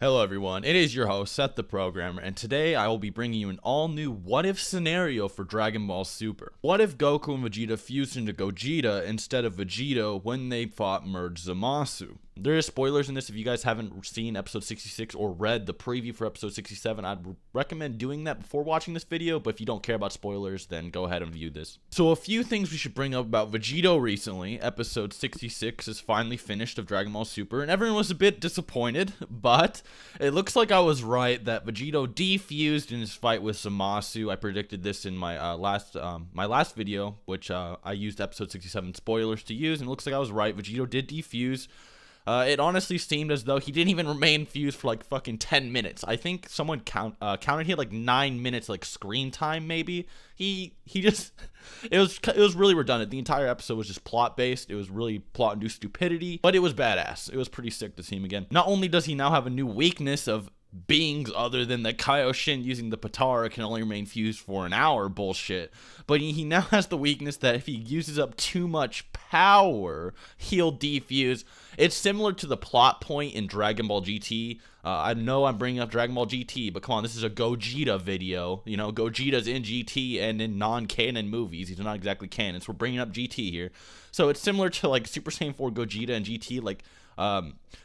Hello everyone, it is your host, Seth the Programmer, and today I will be bringing you an all-new what-if scenario for Dragon Ball Super. What if Goku and Vegeta fused into Gogeta instead of Vegito when they fought merged Zamasu? There is spoilers in this. If you guys haven't seen episode 66 or read the preview for episode 67, I'd recommend doing that before watching this video, but if you don't care about spoilers, then go ahead and view this. So a few things we should bring up about Vegito recently. Episode 66 is finally finished of Dragon Ball Super, and everyone was a bit disappointed, but it looks like I was right that Vegito defused in his fight with Zamasu. I predicted this in my last video, which I used episode 67 spoilers to use, and it looks like I was right. Vegito did defuse. It honestly seemed as though he didn't even remain fused for like fucking 10 minutes. I think someone counted he had like 9 minutes like screen time maybe. He just it was really redundant. The entire episode was just plot based. It was really plot induced stupidity, but it was badass. It was pretty sick to see him again. Not only does he now have a new weakness of beings other than the Kaioshin using the Patara can only remain fused for an hour bullshit, but he now has the weakness that if he uses up too much power, he'll defuse. It's similar to the plot point in Dragon Ball GT. I know I'm bringing up Dragon Ball GT, but come on, this is a Gogeta video. You know, Gogeta's in GT and in non-canon movies. He's not exactly canon, so we're bringing up GT here. So it's similar to like Super Saiyan 4 Gogeta and GT, like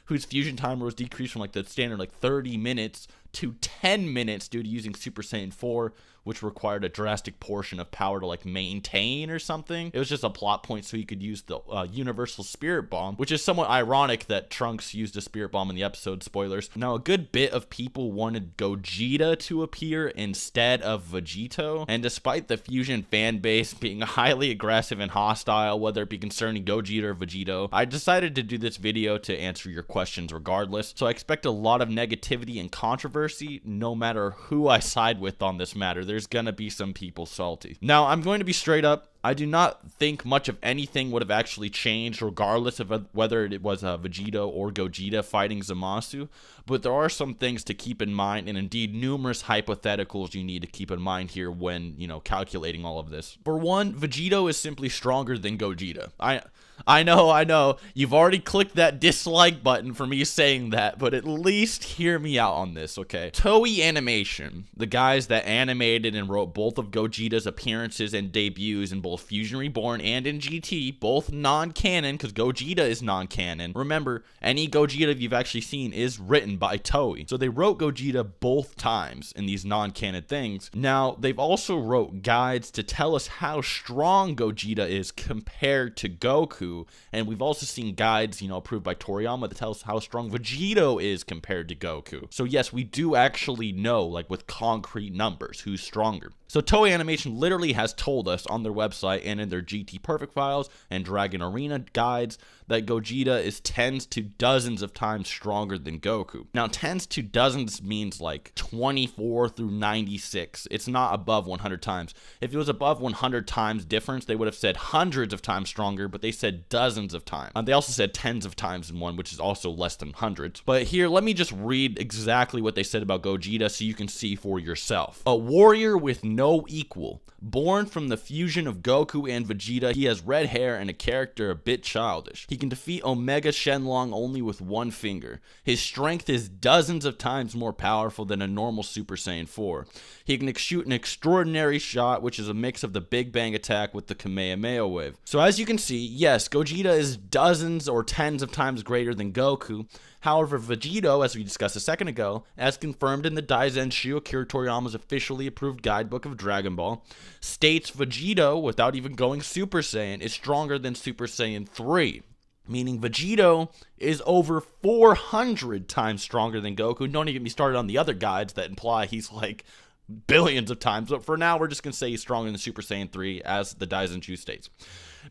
whose fusion timer was decreased from like the standard like 30 minutes to 10 minutes due to using Super Saiyan 4, which required a drastic portion of power to like maintain or something. It was just a plot point so he could use the universal spirit bomb, which is somewhat ironic that Trunks used a spirit bomb in the episode. Spoilers. Now, a good bit of people wanted Gogeta to appear instead of Vegito, and despite the fusion fan base being highly aggressive and hostile, whether it be concerning Gogeta or Vegito, I decided to do this video to answer your questions regardless. So I expect a lot of negativity and controversy no matter who I side with on this matter. There's gonna be some people salty. Now, I'm going to be straight up. I do not think much of anything would have actually changed regardless of whether it was Vegito or Gogeta fighting Zamasu, but there are some things to keep in mind, and indeed numerous hypotheticals you need to keep in mind here when, you know, calculating all of this. For one, Vegito is simply stronger than Gogeta. I know, you've already clicked that dislike button for me saying that, but at least hear me out on this, okay? Toei Animation, the guys that animated and wrote both of Gogeta's appearances and debuts in both Fusion Reborn and in GT, both non-canon, because Gogeta is non-canon. Remember, any Gogeta you've actually seen is written by Toei. So they wrote Gogeta both times in these non-canon things. Now, they've also wrote guides to tell us how strong Gogeta is compared to Goku, and we've also seen guides, you know, approved by Toriyama to tell us how strong Vegito is compared to Goku. So yes, we do actually know, like with concrete numbers, who's stronger. So Toei Animation literally has told us on their website and in their GT Perfect files and Dragon Arena guides that Gogeta is tens to dozens of times stronger than Goku. Now, tens to dozens means like 24 through 96. It's not above 100 times. If it was above 100 times difference, they would have said hundreds of times stronger, but they said dozens of times. They also said tens of times in one, which is also less than hundreds. But here, let me just read exactly what they said about Gogeta so you can see for yourself. A warrior with no equal. Born from the fusion of Goku and Vegeta, he has red hair and a character a bit childish. He can defeat Omega Shenlong only with one finger. His strength is dozens of times more powerful than a normal Super Saiyan 4. He can shoot an extraordinary shot, which is a mix of the Big Bang attack with the Kamehameha wave. So as you can see, yes, Gogeta is dozens or tens of times greater than Goku. However, Vegito, as we discussed a second ago, as confirmed in the Daizenshu, Akira Toriyama's officially approved guidebook of Dragon Ball, states Vegito, without even going Super Saiyan, is stronger than Super Saiyan 3. Meaning Vegito is over 400 times stronger than Goku. Don't even get me started on the other guides that imply he's like billions of times. But for now, we're just going to say he's stronger than Super Saiyan 3, as the Daizenshu states.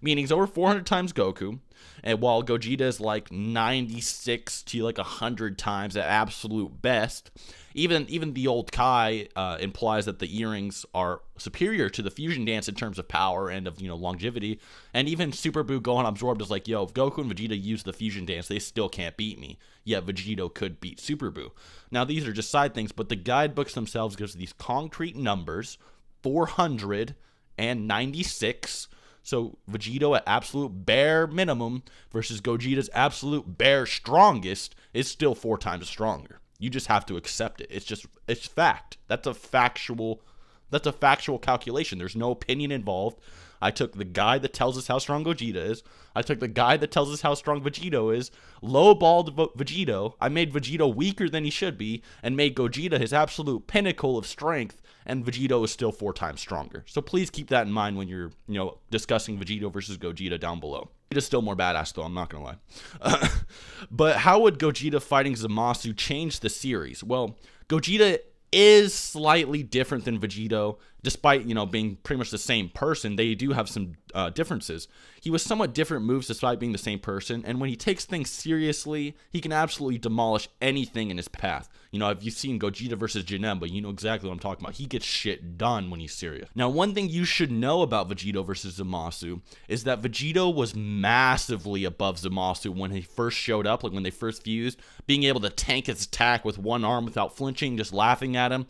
Meaning he's over 400 times Goku, and while Gogeta is like 96 to like 100 times at absolute best, even the old Kai implies that the earrings are superior to the fusion dance in terms of power and of, you know, longevity. And even Super Buu Gohan Absorbed is like, yo, if Goku and Vegeta use the fusion dance, they still can't beat me. Yet Vegito could beat Super Buu. Now, these are just side things, but the guidebooks themselves gives these concrete numbers, 400 and 96. So Vegito at absolute bare minimum versus Gogeta's absolute bare strongest is still 4 times stronger. You just have to accept it. It's fact. That's a factual calculation. There's no opinion involved. I took the guy that tells us how strong Gogeta is. I took the guy that tells us how strong Vegito is, lowballed Vegito. I made Vegito weaker than he should be, and made Gogeta his absolute pinnacle of strength, and Vegito is still 4 times stronger. So please keep that in mind when you're, discussing Vegito versus Gogeta down below. Vegeta's still more badass, though, I'm not going to lie. But how would Gogeta fighting Zamasu change the series? Well, Gogeta is slightly different than Vegito, despite, being pretty much the same person. They do have some differences. He was somewhat different moves despite being the same person, and when he takes things seriously, he can absolutely demolish anything in his path. If you've seen Gogeta versus Janemba, you know exactly what I'm talking about. He gets shit done when he's serious. Now, one thing you should know about Vegito versus Zamasu is that Vegito was massively above Zamasu when he first showed up, like when they first fused, being able to tank his attack with one arm without flinching, just laughing at him.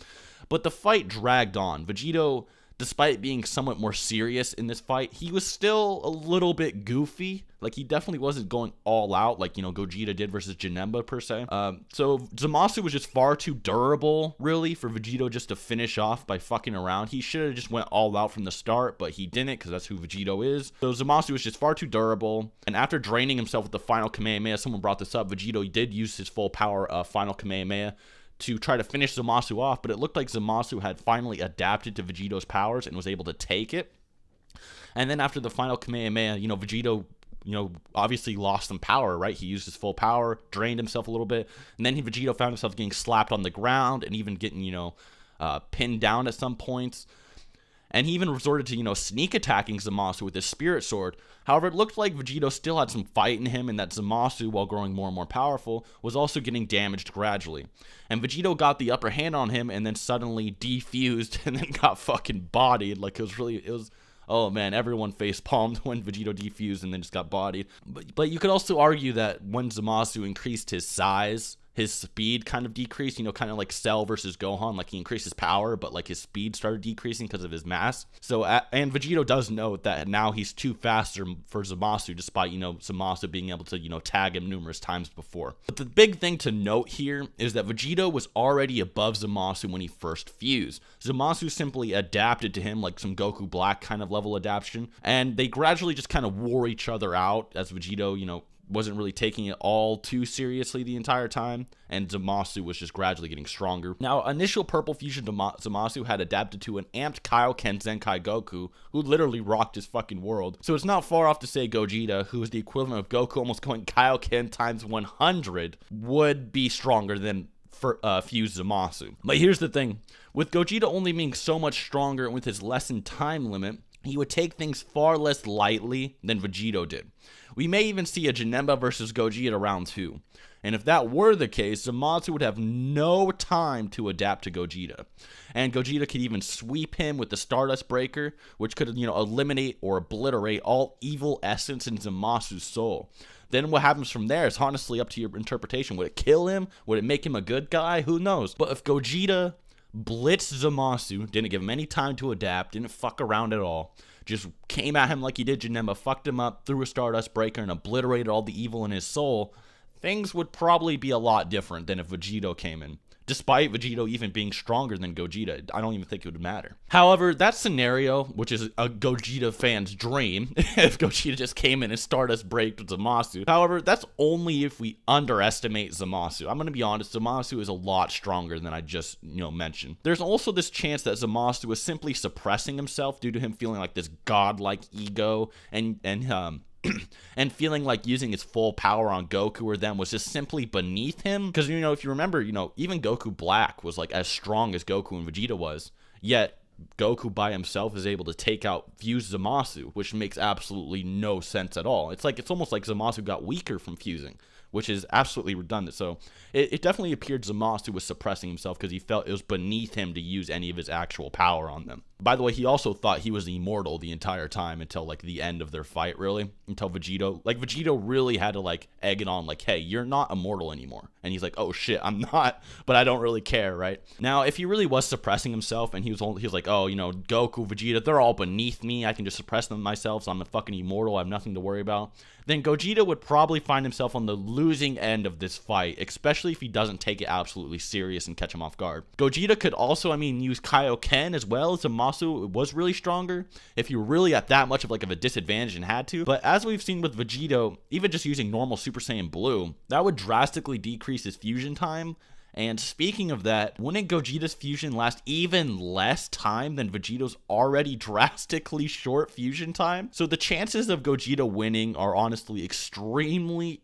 But the fight dragged on. Vegito, despite being somewhat more serious in this fight, he was still a little bit goofy. Like, he definitely wasn't going all out like, Gogeta did versus Janemba, per se. So Zamasu was just far too durable, really, for Vegito just to finish off by fucking around. He should have just went all out from the start, but he didn't, because that's who Vegito is. So Zamasu was just far too durable, and after draining himself with the final Kamehameha, someone brought this up, Vegito did use his full power final Kamehameha to try to finish Zamasu off, but it looked like Zamasu had finally adapted to Vegito's powers and was able to take it. And then after the final Kamehameha, Vegito, obviously lost some power, right? He used his full power, drained himself a little bit, and then Vegito found himself getting slapped on the ground and even getting, pinned down at some points. And he even resorted to, sneak attacking Zamasu with his spirit sword. However, it looked like Vegito still had some fight in him, and that Zamasu, while growing more and more powerful, was also getting damaged gradually. And Vegito got the upper hand on him, and then suddenly defused, and then got fucking bodied. Like, it was, oh man, everyone face palmed when Vegito defused and then just got bodied. But you could also argue that when Zamasu increased his size, his speed kind of decreased, kind of like Cell versus Gohan. Like, he increased his power, but like his speed started decreasing because of his mass. So, and Vegito does note that now he's too faster for Zamasu, despite, Zamasu being able to, tag him numerous times before. But the big thing to note here is that Vegito was already above Zamasu when he first fused. Zamasu simply adapted to him, like some Goku Black kind of level adaptation, and they gradually just kind of wore each other out as Vegito, wasn't really taking it all too seriously the entire time, and Zamasu was just gradually getting stronger. Now, initial Purple Fusion Zamasu had adapted to an amped Kaioken Zenkai Goku, who literally rocked his fucking world. So it's not far off to say Gogeta, who is the equivalent of Goku almost going Kaioken times 100, would be stronger than fused Zamasu. But here's the thing, with Gogeta only being so much stronger and with his lessened time limit, he would take things far less lightly than Vegito did. We may even see a Janemba versus Gogeta round 2. And if that were the case, Zamasu would have no time to adapt to Gogeta. And Gogeta could even sweep him with the Stardust Breaker, which could, eliminate or obliterate all evil essence in Zamasu's soul. Then what happens from there is honestly up to your interpretation. Would it kill him? Would it make him a good guy? Who knows? But if Gogeta blitzed Zamasu, didn't give him any time to adapt, didn't fuck around at all, just came at him like he did Janemba, fucked him up, threw a Stardust Breaker, and obliterated all the evil in his soul, things would probably be a lot different than if Vegito came in. Despite Vegito even being stronger than Gogeta, I don't even think it would matter. However, that scenario, which is a Gogeta fan's dream, if Gogeta just came in and Stardust braked Zamasu. However, that's only if we underestimate Zamasu. I'm going to be honest, Zamasu is a lot stronger than I just, mentioned. There's also this chance that Zamasu is simply suppressing himself due to him feeling like this godlike ego and and feeling like using his full power on Goku or them was just simply beneath him. Because, if you remember, even Goku Black was like as strong as Goku and Vegeta was. Yet, Goku by himself is able to take out fused Zamasu, which makes absolutely no sense at all. It's almost like Zamasu got weaker from fusing, which is absolutely redundant. So it definitely appeared Zamasu was suppressing himself because he felt it was beneath him to use any of his actual power on them. By the way, he also thought he was immortal the entire time until like the end of their fight, really. Until Vegito really had to like egg it on, like, hey, you're not immortal anymore. And he's like, oh shit, I'm not, but I don't really care, right? Now, if he really was suppressing himself and he was like, oh, you know, Goku, Vegeta, they're all beneath me, I can just suppress them myself, so I'm a fucking immortal, I have nothing to worry about, then Gogeta would probably find himself on the losing end of this fight, especially if he doesn't take it absolutely serious and catch him off guard. Gogeta could also, I mean, use Kaioken as well. Zamasu was really stronger if you were really at that much of like of a disadvantage and had to. But as we've seen with Vegito, even just using normal Super Saiyan Blue, that would drastically decrease his fusion time. And speaking of that, wouldn't Gogeta's fusion last even less time than Vegito's already drastically short fusion time? So the chances of Gogeta winning are honestly extremely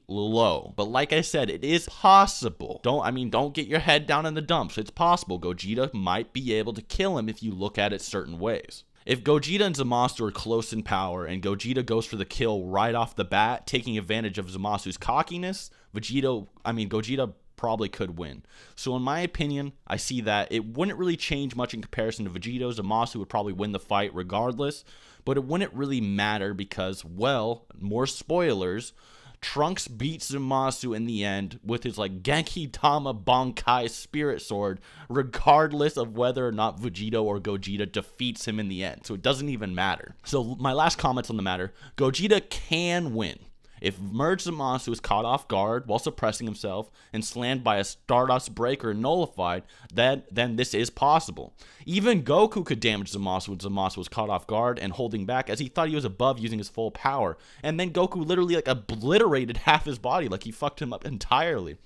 low. But like I said, it is possible. Don't get your head down in the dumps. It's possible Gogeta might be able to kill him if you look at it certain ways. If Gogeta and Zamasu are close in power and Gogeta goes for the kill right off the bat, taking advantage of Zamasu's cockiness, Gogeta probably could win. So in my opinion, I see that it wouldn't really change much in comparison to Vegito. Zamasu would probably win the fight regardless, but it wouldn't really matter because, well, more spoilers, Trunks beats Zamasu in the end with his like Genki Dama Bankai Spirit Sword, regardless of whether or not Vegito or Gogeta defeats him in the end. So it doesn't even matter. So my last comments on the matter, Gogeta can win. If Merge Zamasu is caught off guard while suppressing himself and slammed by a Stardust Breaker nullified, then this is possible. Even Goku could damage Zamasu when Zamasu was caught off guard and holding back as he thought he was above using his full power. And then Goku literally like obliterated half his body, like he fucked him up entirely.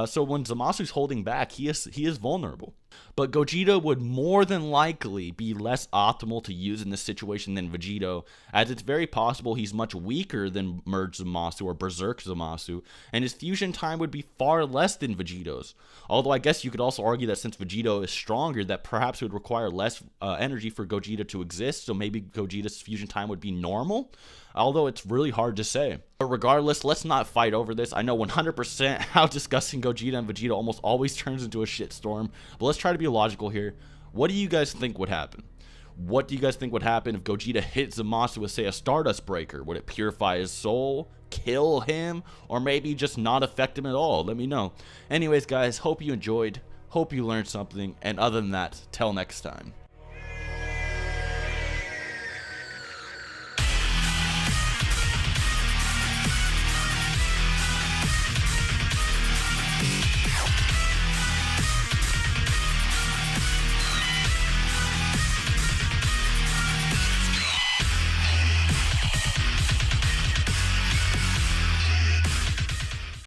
So when Zamasu's holding back, he is vulnerable. But Gogeta would more than likely be less optimal to use in this situation than Vegito, as it's very possible he's much weaker than Merge Zamasu or Berserk Zamasu, and his fusion time would be far less than Vegito's. Although I guess you could also argue that since Vegito is stronger, that perhaps it would require less energy for Gogeta to exist, so maybe Gogeta's fusion time would be normal, although it's really hard to say. But regardless, let's not fight over this. I know 100% how disgusting Gogeta and Vegeta almost always turns into a shitstorm, but let's try to be logical here. What do you guys think would happen? What do you guys think would happen if Gogeta hit Zamasu with, say, a Stardust Breaker? Would it purify his soul, kill him, or maybe just not affect him at all? Let me know. Anyways, guys, hope you enjoyed, hope you learned something, and other than that, till next time.